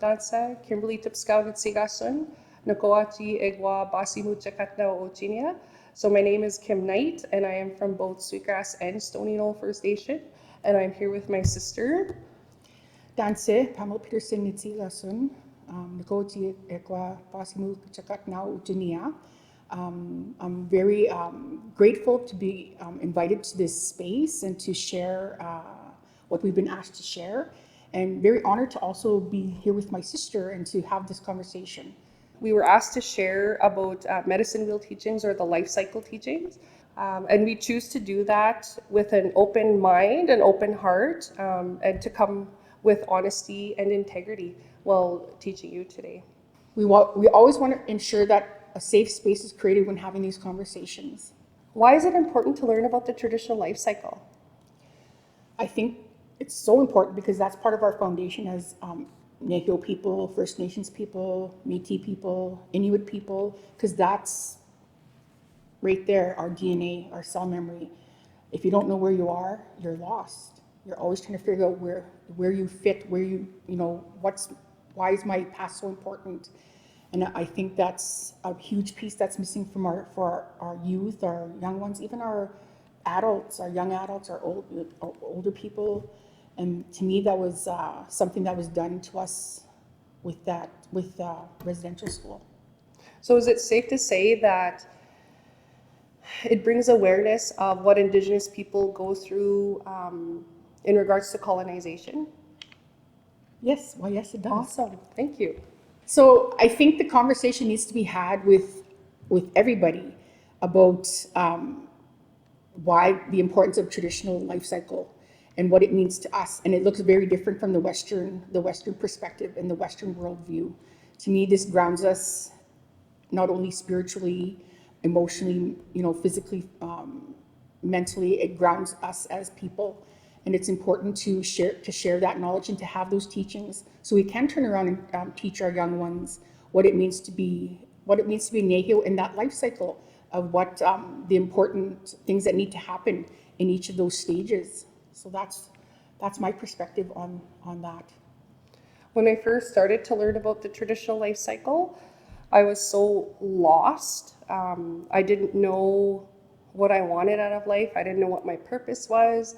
Dansa, Kimberly Tipscout Sigasun, Nakoachi Egwa Basimu Chakatna Ochinia. So my name is Kim Knight, and I am from both Sweetgrass and Stony Knoll First Nation, and I'm here with my sister. Danse, Pamela Peterson Nitsigasun, Nakochi Ekwa Basimu Chakatna Uchinia. I'm very grateful to be invited to this space and to share what we've been asked to share, and very honored to also be here with my sister and to have this conversation. We were asked to share about medicine wheel teachings or the life cycle teachings. And we choose to do that with an open mind, an open heart, and to come with honesty and integrity while teaching you today. We always want to ensure that a safe space is created when having these conversations. Why is it important to learn about the traditional life cycle? I think it's so important because that's part of our foundation as Nehio people, First Nations people, Métis people, Inuit people, because that's right there, our DNA, our cell memory. If you don't know where you are, you're lost. You're always trying to figure out where you fit, why is my past so important? And I think that's a huge piece that's missing from our youth, our young ones, even our adults, our young adults, our older people. And to me, that was something that was done to us with residential school. So is it safe to say that it brings awareness of what Indigenous people go through in regards to colonization? Yes, well, yes, it does. Awesome, thank you. So I think the conversation needs to be had with everybody about why the importance of traditional life cycle and what it means to us. And it looks very different from the Western perspective and the Western worldview. To me, this grounds us not only spiritually, emotionally, physically, mentally. It grounds us as people, and it's important to share that knowledge and to have those teachings, so we can turn around and teach our young ones what it means to be Nehio in that life cycle of what the important things that need to happen in each of those stages. So that's my perspective on that. When I first started to learn about the traditional life cycle, I was so lost. I didn't know what I wanted out of life. I didn't know what my purpose was.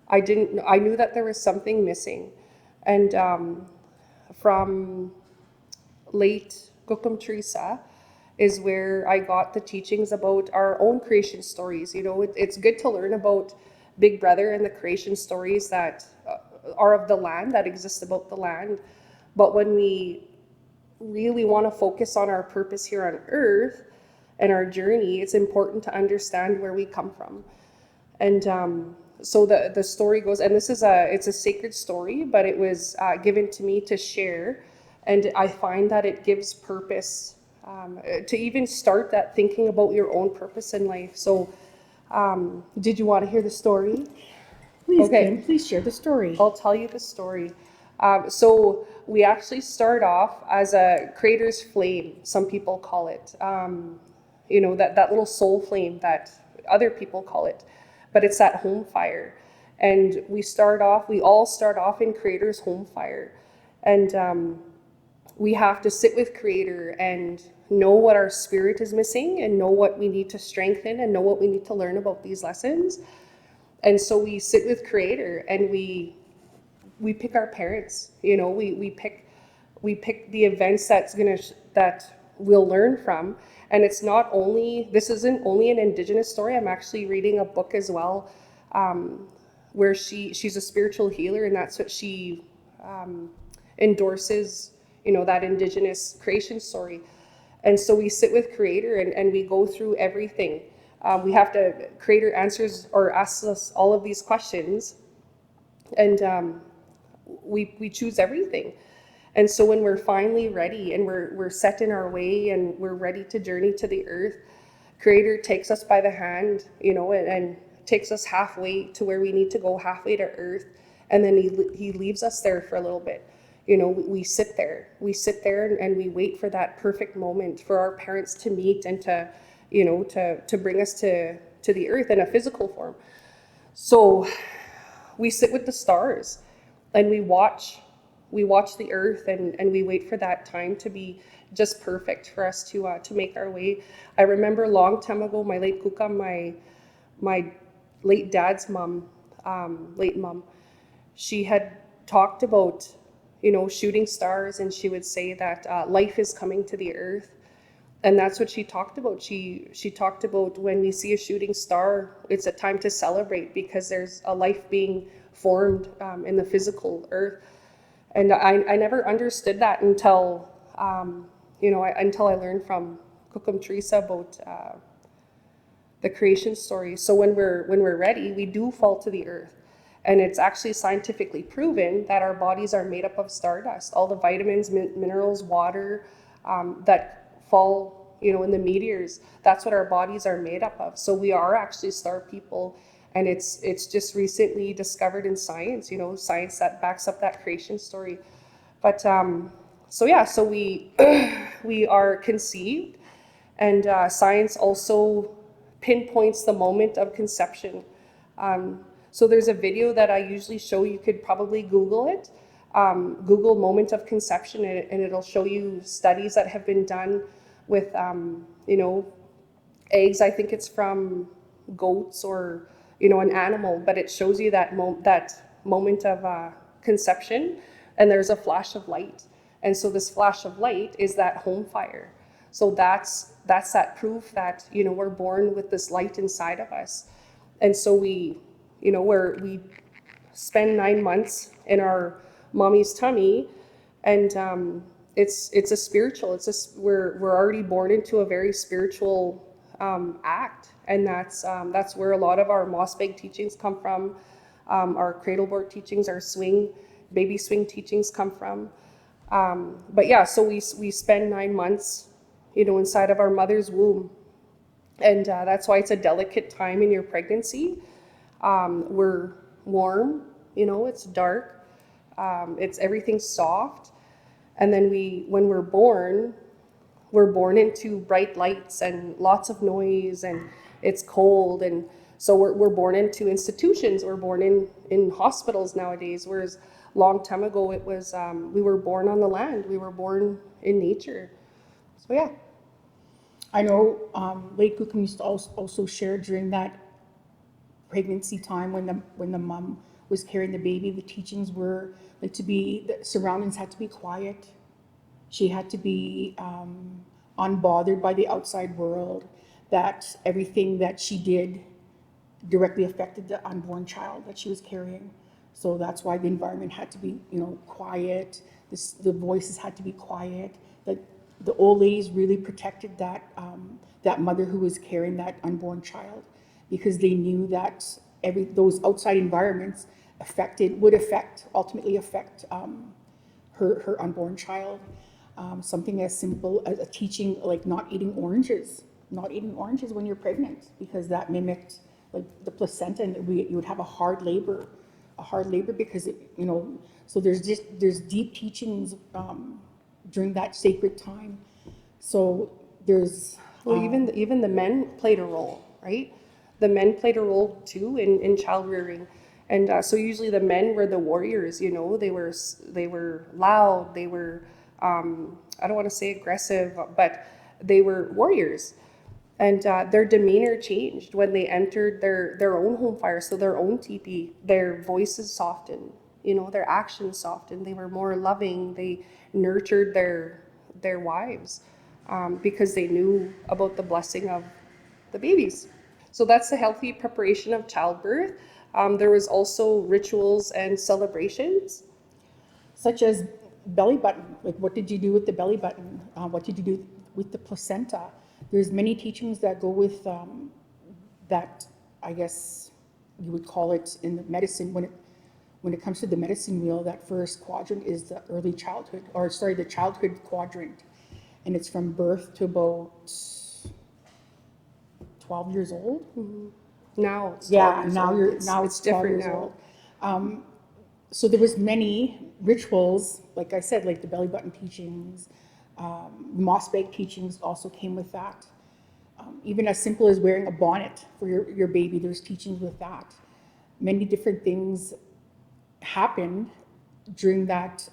I knew that there was something missing. And from late Gukum Teresa is where I got the teachings about our own creation stories. It's good to learn about Big Brother and the creation stories that are of the land, that exist about the land. But when we really want to focus on our purpose here on Earth and our journey, it's important to understand where we come from. And so the story goes, and it's a sacred story, but it was given to me to share, and I find that it gives purpose to even start that thinking about your own purpose in life. So did you want to hear the story? Please, okay. Kim, please share the story. I'll tell you the story. So we actually start off as a creator's flame, some people call it. That little soul flame that other people call it, but it's that home fire. And we all start off in creator's home fire. And we have to sit with creator and know what our spirit is missing and know what we need to strengthen and know what we need to learn about these lessons. And so we sit with creator and we pick our parents. We pick the events that we'll learn from. And this isn't only an Indigenous story. I'm actually reading a book as well, where she's a spiritual healer, and that's what she endorses, that Indigenous creation story. And so we sit with creator and we go through everything. Creator answers or asks us all of these questions, and we choose everything. And so when we're finally ready and we're set in our way and we're ready to journey to the earth, creator takes us by the hand, and takes us halfway to where we need to go, halfway to earth, and then he leaves us there for a little bit. We sit there and we wait for that perfect moment for our parents to meet and to bring us to the earth in a physical form. So we sit with the stars and we watch we watch the earth and we wait for that time to be just perfect for us to make our way. I remember a long time ago, my late kuka, my late dad's mom, late mom, she had talked about, shooting stars, and she would say that life is coming to the earth. And that's what she talked about. She talked about when we see a shooting star, it's a time to celebrate because there's a life being formed in the physical earth. And I never understood that until, until I learned from Kukum Teresa about the creation story. So when we're ready, we do fall to the earth. And it's actually scientifically proven that our bodies are made up of stardust. All the vitamins, minerals, water that fall, in the meteors, that's what our bodies are made up of. So we are actually star people. And it's just recently discovered in science, science that backs up that creation story. But so we we are conceived, and science also pinpoints the moment of conception. So there's a video that I usually show. You could probably Google it. Google moment of conception, and it'll show you studies that have been done with, eggs. I think it's from goats or, an animal, but it shows you that moment of conception, and there's a flash of light. And so this flash of light is that home fire. So that's that proof that, we're born with this light inside of us. And so we spend 9 months in our mommy's tummy, and it's a spiritual. We're already born into a very spiritual act, and that's where a lot of our Mossbag teachings come from. Our cradleboard teachings, our baby swing teachings come from. But yeah, so we spend 9 months, inside of our mother's womb, and that's why it's a delicate time in your pregnancy. We're warm, it's dark, it's everything's soft, and then when we're born into bright lights and lots of noise, and it's cold, and so we're born into institutions. We're born in hospitals nowadays, whereas long time ago it was we were born on the land. We were born in nature. So yeah. I know Late Kukum used to also share during that pregnancy time when the mom was carrying the baby, the teachings were like the surroundings had to be quiet. She had to be unbothered by the outside world, that everything that she did directly affected the unborn child that she was carrying. So that's why the environment had to be, quiet. The voices had to be quiet. The old ladies really protected that mother who was carrying that unborn child, because they knew that those outside environments would ultimately affect her unborn child. Something as simple as a teaching like not eating oranges when you're pregnant, because that mimicked like the placenta, and you would have a hard labor because so there's deep teachings during that sacred time. So there's Well, even the men played a role, right? The men played a role too in child rearing, and so usually the men were the warriors. They were loud. They were I don't want to say aggressive, but they were warriors, and their demeanor changed when they entered their own home fire, so their own teepee. Their voices softened. Their actions softened. They were more loving. They nurtured their wives. Because they knew about the blessing of the babies. So that's the healthy preparation of childbirth. There was also rituals and celebrations. such as belly button. Like, what did you do with the belly button? What did you do with the placenta? There's many teachings that go with that. I guess you would call it in the medicine when it comes to the medicine wheel. That first quadrant is the early childhood, the childhood quadrant, and it's from birth to about 12 years old. Mm-hmm. Now it's 12 Yeah, years now old. it's 12 different years now. old. So there was many rituals, like I said, like the belly button teachings, Mossbag teachings also came with that. Even as simple as wearing a bonnet for your baby, there's teachings with that. Many different things happened during that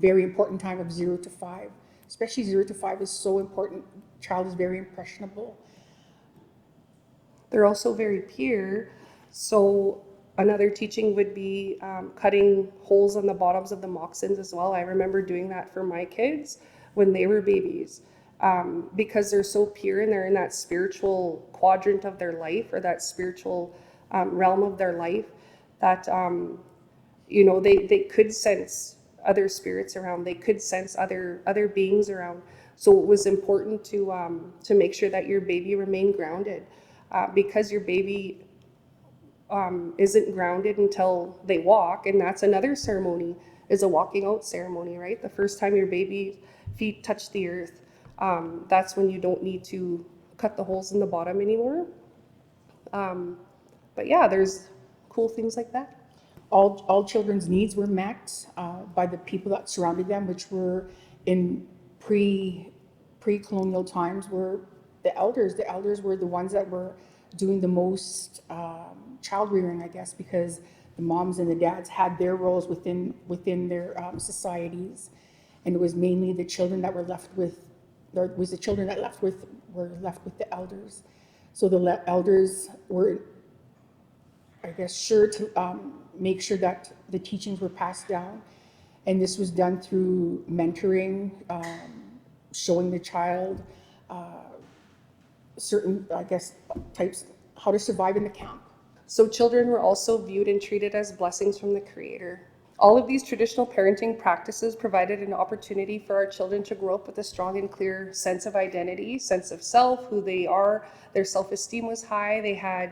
very important time of 0 to 5. Especially 0 to 5 is so important. Child is very impressionable. They're also very pure. So another teaching would be cutting holes on the bottoms of the moccasins as well. I remember doing that for my kids when they were babies, because they're so pure and they're in that spiritual quadrant of their life, or that spiritual realm of their life, that they could sense other spirits around. They could sense other beings around. So it was important to make sure that your baby remained grounded, because your baby isn't grounded until they walk, and that's another ceremony, is a walking out ceremony, right? The first time your baby feet touch the earth, that's when you don't need to cut the holes in the bottom anymore. But yeah, there's cool things like that. All children's needs were met by the people that surrounded them, which were in pre-colonial times were the elders. The elders were the ones that were doing the most child rearing, I guess, because the moms and the dads had their roles within their societies, and it was mainly the children that were left with, or was the children that were left with the elders. So the elders were, I guess, sure to make sure that the teachings were passed down. And this was done through mentoring, showing the child certain, I guess, types, how to survive in the camp. So children were also viewed and treated as blessings from the Creator. All of these traditional parenting practices provided an opportunity for our children to grow up with a strong and clear sense of identity, sense of self, who they are. Their self-esteem was high. They had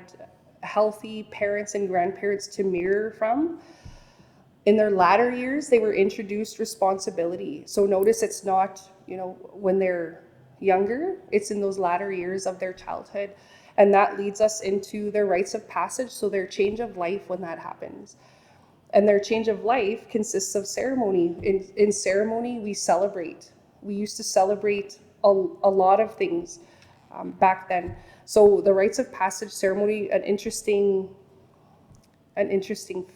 healthy parents and grandparents to mirror from. In their latter years, they were introduced responsibility. So notice it's not, when they're younger, it's in those latter years of their childhood. And that leads us into their rites of passage, so their change of life when that happens. And their change of life consists of ceremony. In ceremony, we celebrate. We used to celebrate a lot of things back then. So the rites of passage ceremony, an interesting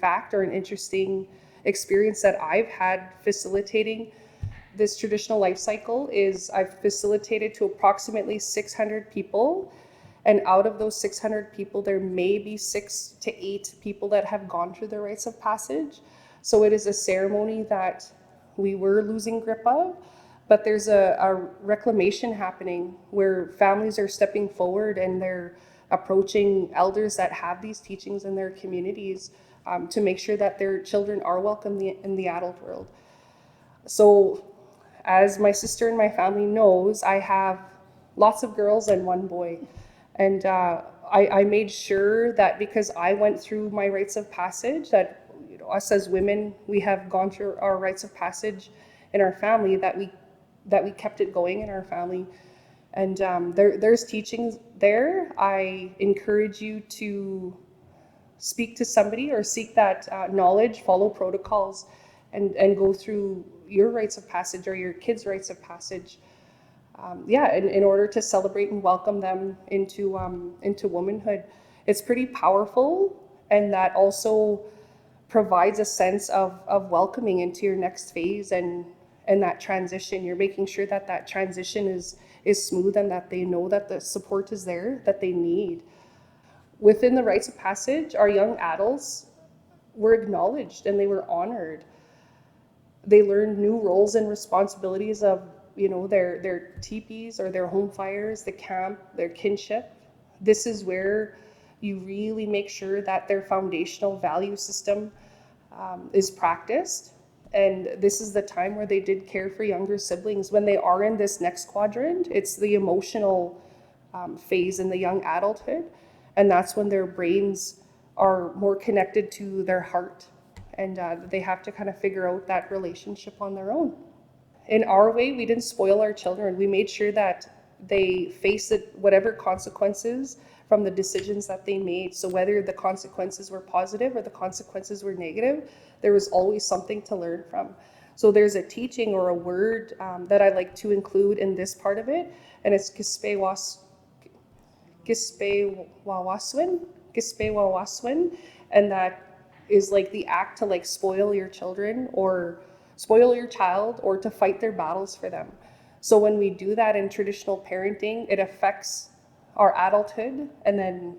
fact, or an interesting experience that I've had facilitating this traditional life cycle, is I've facilitated to approximately 600 people. And out of those 600 people, there may be 6 to 8 people that have gone through the rites of passage. So it is a ceremony that we were losing grip of, but there's a reclamation happening where families are stepping forward and they're approaching elders that have these teachings in their communities, to make sure that their children are welcome in the adult world. So as my sister and my family knows, I have lots of girls and one boy. And I made sure that, because I went through my rites of passage, that us as women, we have gone through our rites of passage in our family, that we kept it going in our family. And there's teachings there. I encourage you to speak to somebody or seek that knowledge, follow protocols, and go through your rites of passage or your kids' rites of passage. In order to celebrate and welcome them into womanhood. It's pretty powerful, and that also provides a sense of welcoming into your next phase and that transition. You're making sure that transition is smooth, and that they know that the support is there that they need. Within the rites of passage, our young adults were acknowledged and they were honored. They learned new roles and responsibilities of their teepees or their home fires, the camp, their kinship. This is where you really make sure that their foundational value system is practiced. And this is the time where they did care for younger siblings. When they are in this next quadrant, it's the emotional phase in the young adulthood. And that's when their brains are more connected to their heart. And they have to kind of figure out that relationship on their own. In our way, we didn't spoil our children. We made sure that they face whatever consequences from the decisions that they made. So whether the consequences were positive or the consequences were negative, there was always something to learn from. So there's a teaching or a word that I like to include in this part of it, and it's Gispewawaswin, and that is like the act to like spoil your children or spoil your child or to fight their battles for them. So when we do that in traditional parenting, it affects our adulthood and then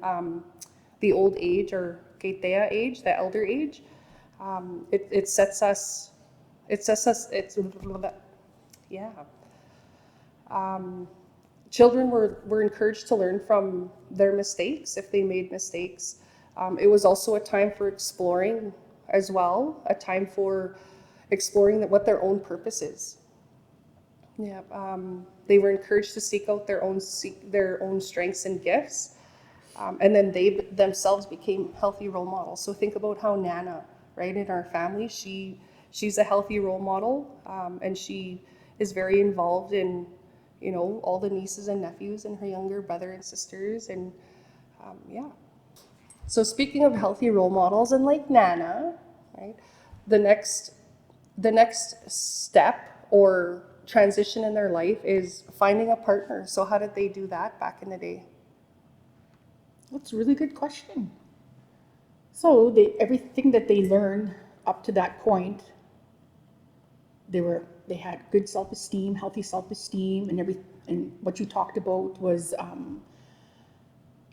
the old age or Keitea age, the elder age. It sets us, yeah. Children were encouraged to learn from their mistakes if they made mistakes. It was also a time for exploring as well, a time for exploring what their own purpose is. Yeah, they were encouraged to seek out their own strengths and gifts, and then they themselves became healthy role models. So think about how Nana, right, in our family, she's a healthy role model, and she is very involved in, you know, all the nieces and nephews and her younger brother and sisters, and yeah. So speaking of healthy role models, and like Nana, right, the next step or transition in their life is finding a partner. So how did they do that back in the day? That's a really good question. So everything that they learned up to that point, they had good self-esteem, healthy self-esteem, and what you talked about was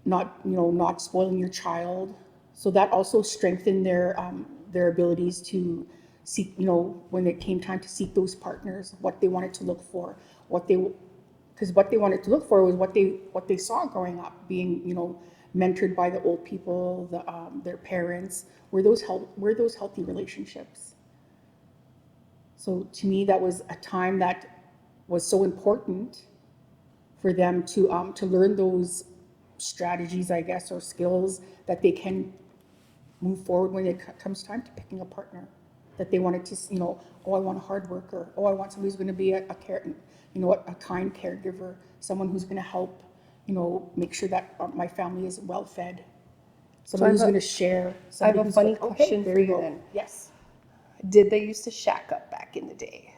not spoiling your child. So that also strengthened their abilities to seek, when it came time to seek those partners, what they wanted to look for, because what they wanted to look for was what they saw growing up, being mentored by the old people, their parents. Were those healthy relationships? So to me, that was a time that was so important for them to learn those strategies, I guess, or skills that they can move forward when it comes time to picking a partner. That they wanted to, oh, I want a hard worker. Oh, I want somebody who's going to be a kind caregiver, someone who's going to help, make sure that my family is well fed. Somebody who's going to share. I have a funny question for you then. Yes. Did they used to shack up back in the day?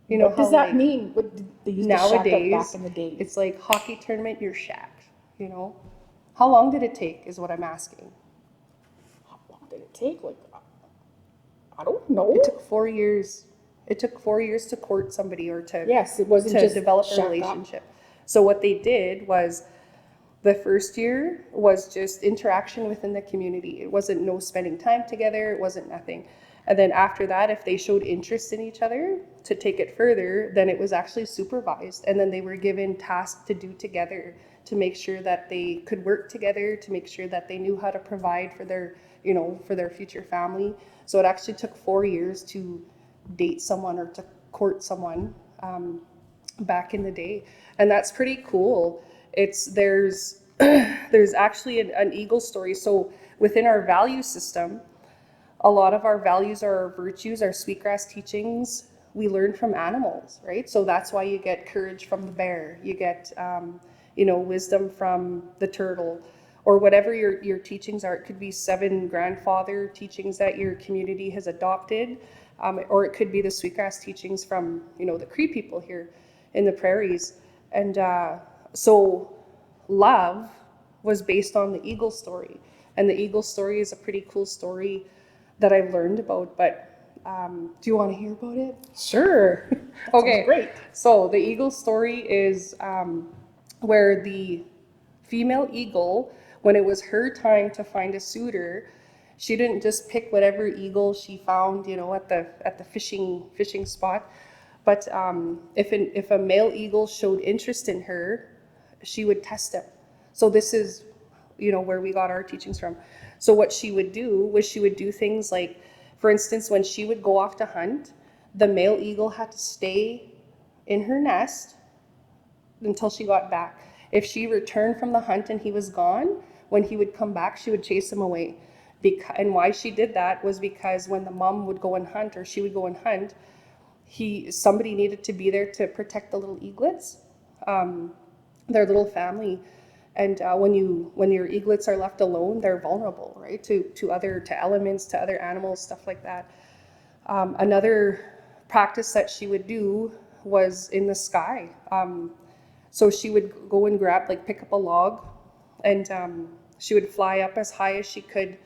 You know, what does that mean? What did they used to shack up back in the day? It's like hockey tournament, you're shacked, How long did it take is what I'm asking. How long did it take? Like, I don't know. It took 4 years. It took 4 years to court somebody or to it wasn't just develop a relationship. So what they did was the first year was just interaction within the community. It wasn't no spending time together. It wasn't nothing. And then after that, if they showed interest in each other to take it further, then it was actually supervised. And then they were given tasks to do together to make sure that they could work together, to make sure that they knew how to provide for their, for their future family. So it actually took 4 years to date someone or to court someone back in the day. And that's pretty cool. There's actually an eagle story. So within our value system, a lot of our values, our virtues, our sweetgrass teachings, we learn from animals, right? So that's why you get courage from the bear. You get, wisdom from the turtle, or whatever your teachings are. It could be 7 grandfather teachings that your community has adopted, or it could be the sweetgrass teachings from, the Cree people here in the prairies. And so love was based on the eagle story. And the eagle story is a pretty cool story that I've learned about, but do you want to hear about it? Sure. Okay, great. So the eagle story is where the female eagle, when it was her time to find a suitor, she didn't just pick whatever eagle she found, at the fishing spot. But if a male eagle showed interest in her, she would test him. So this is, where we got our teachings from. So what she would do was she would do things like, for instance, when she would go off to hunt, the male eagle had to stay in her nest until she got back. If she returned from the hunt and he was gone, when he would come back, she would chase him away. And why she did that was because when the mom would go and hunt, or she would go and hunt, somebody needed to be there to protect the little eaglets, their little family. And when your eaglets are left alone, they're vulnerable, right, to elements, to other animals, stuff like that. Another practice that she would do was in the sky. So she would go and pick up a log, and she would fly up as high as she could,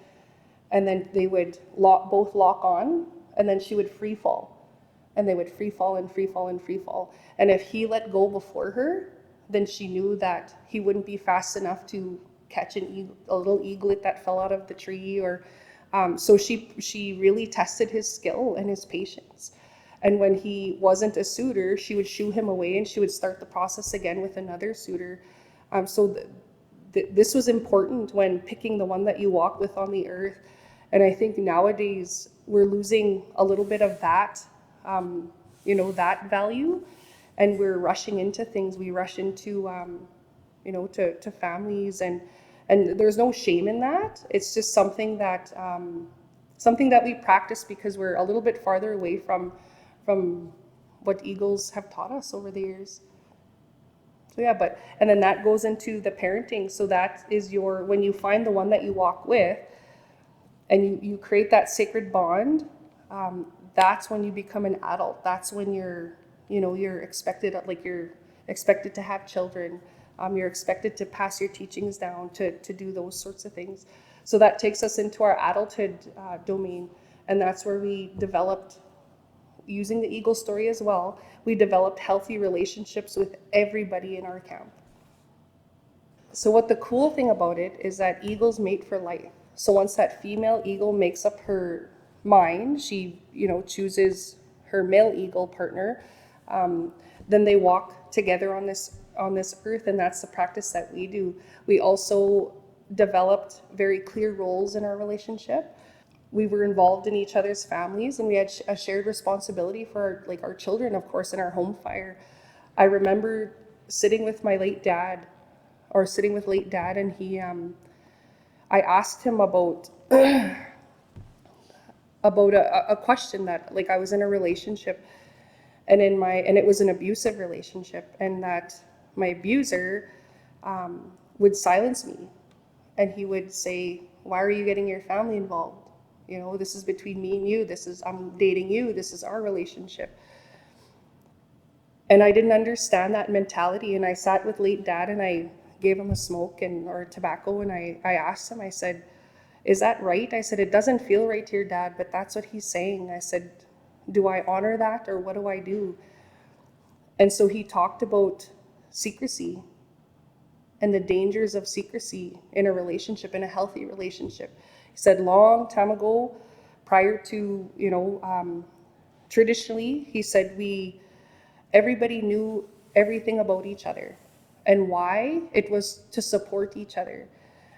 and then they would both lock on, and then she would free fall, and they would free fall and free fall and free fall. And if he let go before her, then she knew that he wouldn't be fast enough to catch a little eaglet that fell out of the tree. Or so she really tested his skill and his patience. And when he wasn't a suitor, she would shoo him away, and she would start the process again with another suitor. This was important when picking the one that you walk with on the earth. And I think nowadays we're losing a little bit of that, that value, and we're rushing into things. We rush into, to families, and there's no shame in that. It's just something that we practice because we're a little bit farther away from what eagles have taught us over the years. So yeah, and then that goes into the parenting. So that is when you find the one that you walk with, and you create that sacred bond, that's when you become an adult. That's when you're expected to have children. You're expected to pass your teachings down, to do those sorts of things. So that takes us into our adulthood domain, and that's where we developed, using the eagle story as well, we developed healthy relationships with everybody in our camp. So what the cool thing about it is that eagles mate for life. So once that female eagle makes up her mind, she chooses her male eagle partner, then they walk together on this earth, and that's the practice that we do. We also developed very clear roles in our relationship. We were involved in each other's families, and we had a shared responsibility for our children, of course, in our home fire. I remember sitting with late dad, and I asked him about a question that, I was in a relationship, and it was an abusive relationship, and that my abuser would silence me, and he would say, "Why are you getting your family involved? This is between me and you. I'm dating you. This is our relationship." And I didn't understand that mentality. And I sat with late dad, and I gave him a smoke or tobacco. And I asked him, I said, "Is that right?" I said, "It doesn't feel right to your dad, but that's what he's saying." I said, "Do I honor that, or what do I do?" And so he talked about secrecy and the dangers of secrecy in a relationship, in a healthy relationship. He said long time ago, prior to, traditionally, he said everybody knew everything about each other. And why? It was to support each other.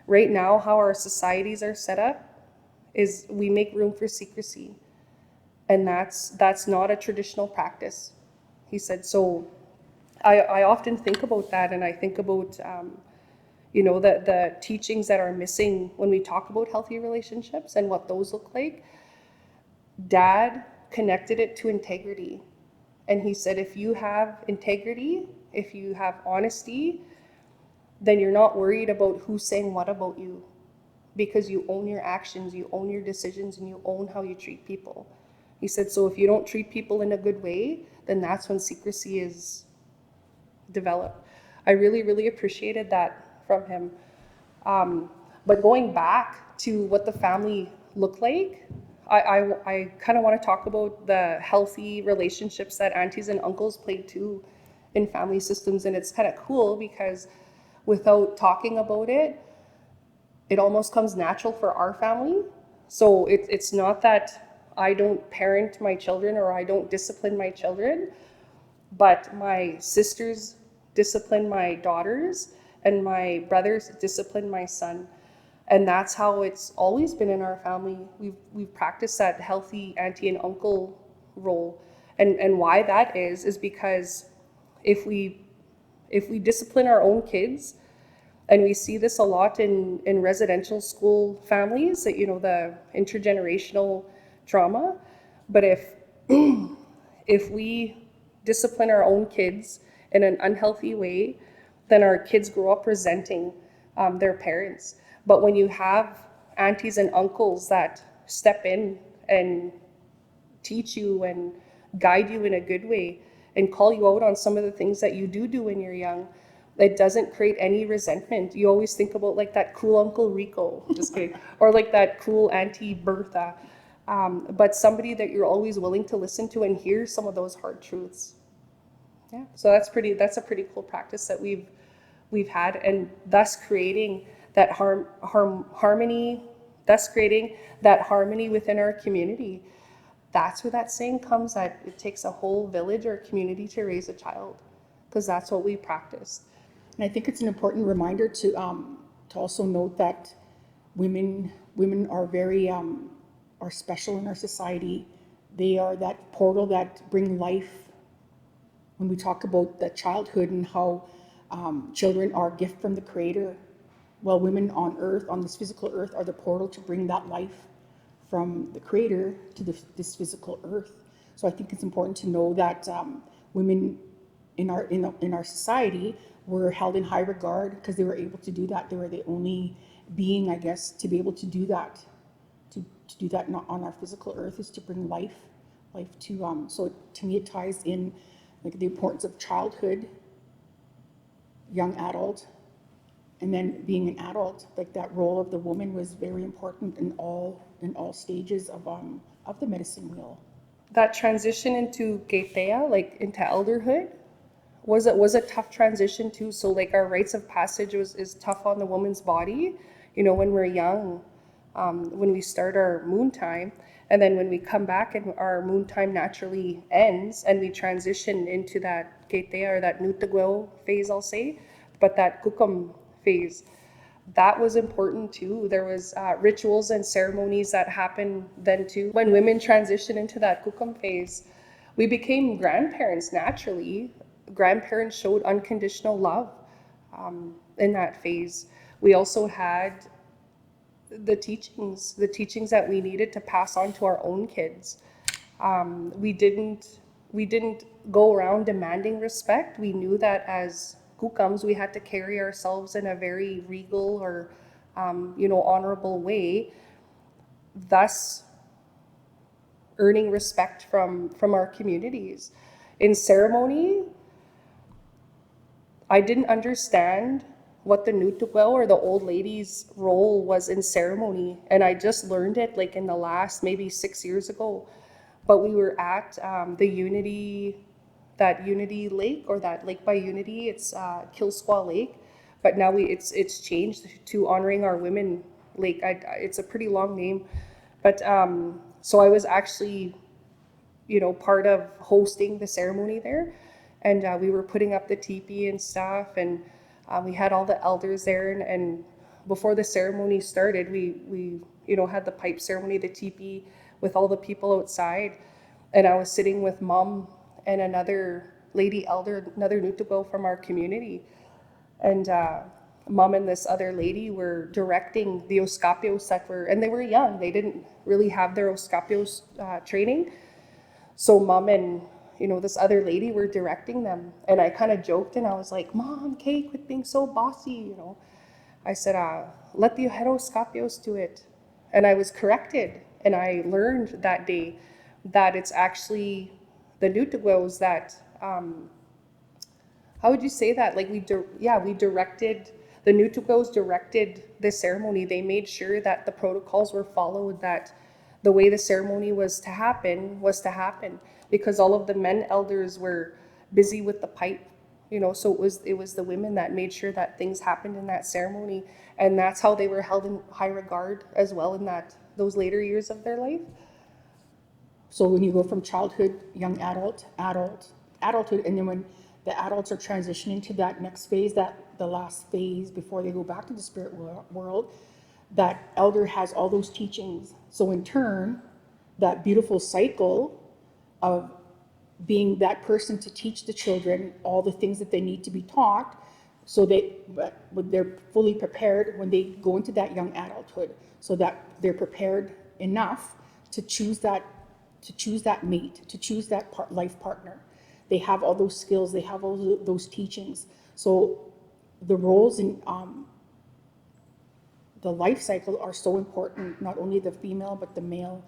Right now, how our societies are set up is we make room for secrecy. And that's not a traditional practice. He said, so I often think about that, and I think about the teachings that are missing when we talk about healthy relationships and what those look like. Dad connected it to integrity. And he said, if you have integrity, if you have honesty, then you're not worried about who's saying what about you, because you own your actions, you own your decisions, and you own how you treat people. He said, so if you don't treat people in a good way, then that's when secrecy is developed. I really, really appreciated that from him. But going back to what the family looked like, I kind of want to talk about the healthy relationships that aunties and uncles played too in family systems. And it's kind of cool because without talking about it, it almost comes natural for our family. So it's not that I don't parent my children or I don't discipline my children, but my sisters discipline my daughters and my brothers discipline my son. And that's how it's always been in our family. We've practiced that healthy auntie and uncle role. And why that is because if we discipline our own kids, and we see this a lot in residential school families, that the intergenerational trauma. But if we discipline our own kids in an unhealthy way, then our kids grow up resenting their parents. But when you have aunties and uncles that step in and teach you and guide you in a good way and call you out on some of the things that you do when you're young, it doesn't create any resentment. You always think about that cool Uncle Rico, just kidding, or that cool Auntie Bertha. but somebody that you're always willing to listen to and hear some of those hard truths. Yeah, so that's a pretty cool practice that we've had, and thus creating that harmony, thus creating that harmony within our community. That's where that saying comes, that it takes a whole village or community to raise a child, because that's what we practice. And I think it's an important reminder to also note that women are very are special in our society. They are that portal that bring life. When we talk about the childhood and how children are a gift from the Creator, well, women on earth, on this physical earth, are the portal to bring that life from the Creator to this physical earth. So I think it's important to know that women in our society were held in high regard because they were able to do that. They were the only being, I guess, to be able to do that. To do that not on our physical earth is to bring life to. So to me, it ties in like the importance of childhood, young adult, and then being an adult. Like that role of the woman was very important in all stages of the medicine wheel. That transition into Gaitea, like into elderhood, was a tough transition too. So like our rites of passage is tough on the woman's body, when we're young, when we start our moon time, and then when we come back and our moon time naturally ends and we transition into that Gaitea or that Nutagweo phase, I'll say, but that Kukum phase, that was important too. There was rituals and ceremonies that happened then too. When women transition into that Kukum phase, we became grandparents naturally. Grandparents showed unconditional love in that phase. We also had the teachings that we needed to pass on to our own kids. We didn't go around demanding respect. We knew that as Kukums, we had to carry ourselves in a very regal or honorable way, thus earning respect from our communities. In ceremony, I didn't understand what the Nutugweo or the old lady's role was in ceremony, and I just learned it like in the last maybe 6 years ago. But we were at the that Unity Lake, or that Lake by Unity. It's Kilsquaw Lake, but now it's changed to Honoring Our Women Lake. It's a pretty long name, but so I was actually part of hosting the ceremony there, and we were putting up the teepee and stuff, and we had all the elders there, and before the ceremony started, we had the pipe ceremony, the teepee, with all the people outside, and I was sitting with Mom and another lady elder, another Nutugweo from our community, and Mom and this other lady were directing the Oskapios and they were young, they didn't really have their Oskapios training, so Mom and this other lady were directing them, and I kind of joked and I was like, Mom, Kay, quit being so bossy, I said, let the Oskapios do it. And I was corrected, and I learned that day that it's actually the Nutugweos that, how would you say that? Like we directed, the Nutugweos directed the ceremony. They made sure that the protocols were followed, that the way the ceremony was to happen, because all of the men elders were busy with the pipe, so it was the women that made sure that things happened in that ceremony, and that's how they were held in high regard as well in those later years of their life. So when you go from childhood, young adulthood, and then when the adults are transitioning to that next phase, the last phase before they go back to the spirit world, that elder has all those teachings. So in turn, that beautiful cycle of being that person to teach the children all the things that they need to be taught, so they're fully prepared when they go into that young adulthood, so that they're prepared enough to choose that mate, to choose that life partner. They have all those skills, they have all those teachings. So the roles in the life cycle are so important, not only the female but the male.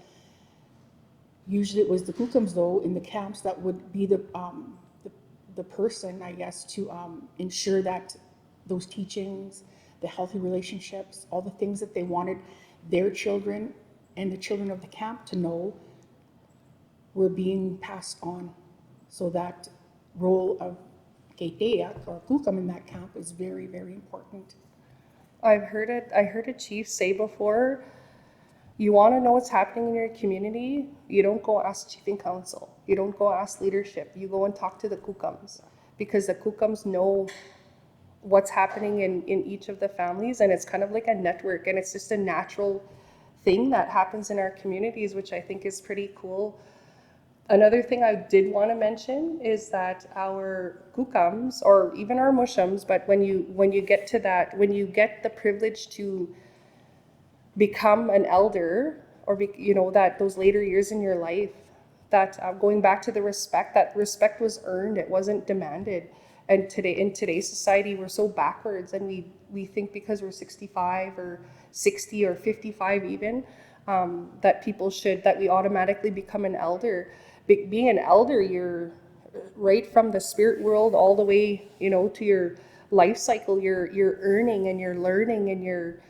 Usually it was the Kukums, though, in the camps that would be the person, I guess, to ensure that those teachings, the healthy relationships, all the things that they wanted their children and the children of the camp to know we're being passed on. So that role of Keitea or Kukam in that camp is very, very important. I heard a chief say before, you want to know what's happening in your community, you don't go ask chief and council. You don't go ask leadership. You go and talk to the Kukams, because the Kukams know what's happening in each of the families, and it's kind of like a network, and it's just a natural thing that happens in our communities, which I think is pretty cool. Another thing I did want to mention is that our kukams, or even our mushams, but when you get to that, when you get the privilege to become an elder, or that those later years in your life, that going back to the respect, that respect was earned, it wasn't demanded. And today, in today's society, we're so backwards, and we think because we're 65 or 60 or 55 even, that we automatically become an elder. Being an elder, you're right from the spirit world all the way, to your life cycle. You're earning, and you're learning, and you're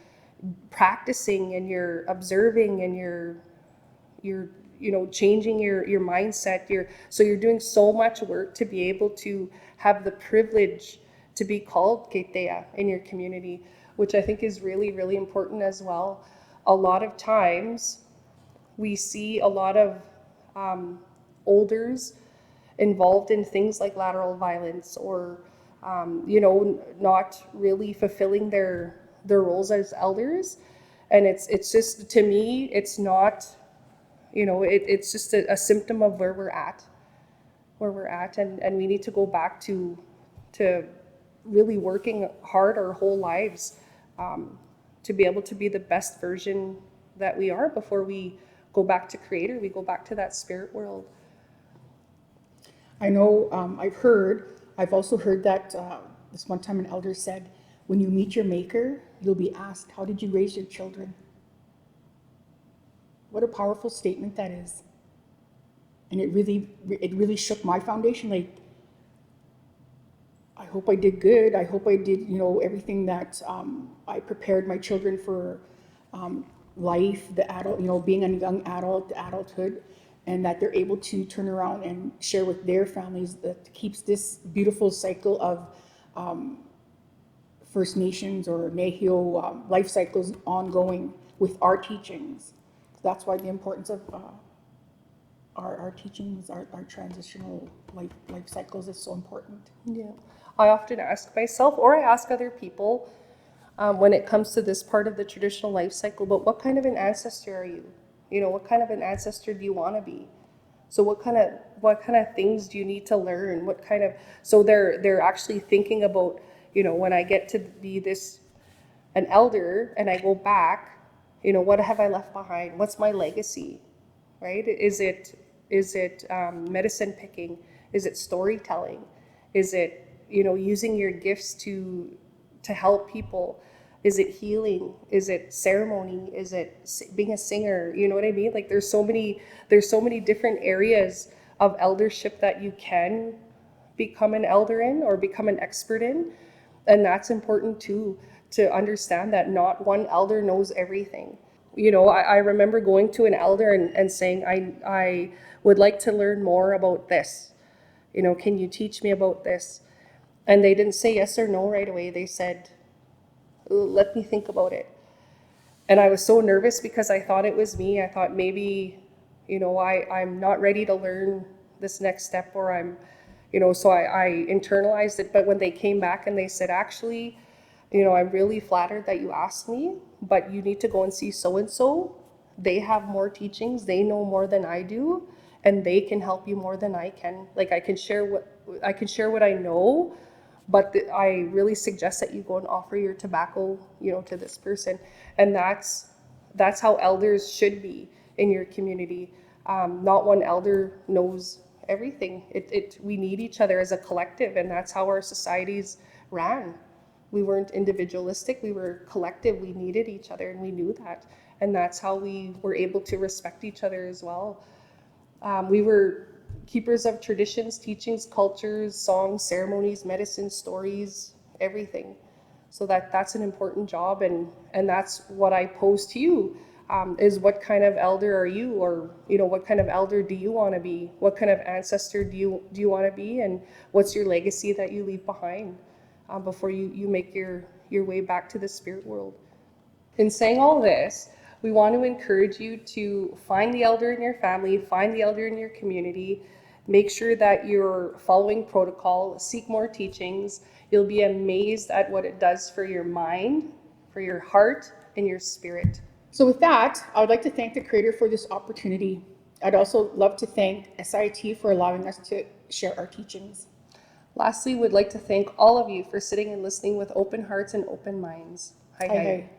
practicing, and you're observing, and you're changing your mindset. You're doing so much work to be able to have the privilege to be called Keitea in your community, which I think is really, really important as well. A lot of times we see a lot of elders involved in things like lateral violence, or not really fulfilling their roles as elders. And it's just, to me, it's not, it's just a symptom of where we're at, and we need to go back to really working hard our whole lives, to be able to be the best version that we are before we go back to Creator, we go back to that spirit world. I know I've also heard that this one time an elder said, when you meet your maker, you'll be asked, how did you raise your children? What a powerful statement that is. And it really shook my foundation. Like, I hope I did good. I hope I did, everything that I prepared my children for life, the adult, being a young adult, the adulthood, and that they're able to turn around and share with their families, that keeps this beautiful cycle of First Nations or Nehio life cycles ongoing with our teachings. That's why the importance of our teachings, our transitional life cycles is so important. Yeah. I often ask myself, or I ask other people, when it comes to this part of the traditional life cycle, but what kind of an ancestor are you? What kind of an ancestor do you want to be? So what kind of things do you need to learn? So they're actually thinking about, when I get to be an elder and I go back, what have I left behind? What's my legacy, right? Is it medicine picking? Is it storytelling? Is it, using your gifts to help people? Is it healing? Is it ceremony? Is it being a singer? You know what I mean? Like, there's so many different areas of eldership that you can become an elder in, or become an expert in. And that's important too, to understand that not one elder knows everything. I remember going to an elder and saying, I would like to learn more about this. Can you teach me about this? And they didn't say yes or no right away. They said, let me think about it. And I was so nervous, because I thought it was me. I thought maybe, I'm not ready to learn this next step, or so I internalized it. But when they came back and they said, actually, I'm really flattered that you asked me, but you need to go and see so-and-so. They have more teachings. They know more than I do, and they can help you more than I can. Like, I can share what I know, but I really suggest that you go and offer your tobacco, to this person. And that's how elders should be in your community. Not one elder knows everything. We need each other as a collective, and that's how our societies ran. We weren't individualistic, we were collective. We needed each other, and we knew that. And that's how we were able to respect each other as well. We were keepers of traditions, teachings, cultures, songs, ceremonies, medicine, stories, everything. So that's an important job, and that's what I pose to you. is what kind of elder are you, or what kind of elder do you want to be? What kind of ancestor do you want to be, and what's your legacy that you leave behind before you make your way back to the spirit world? In saying all this, we want to encourage you to find the elder in your family, find the elder in your community, make sure that you're following protocol, seek more teachings. You'll be amazed at what it does for your mind, for your heart, and your spirit. So with that, I would like to thank the Creator for this opportunity. I'd also love to thank SIT for allowing us to share our teachings. Lastly, we'd like to thank all of you for sitting and listening with open hearts and open minds. Hi, Hi, hi. hi.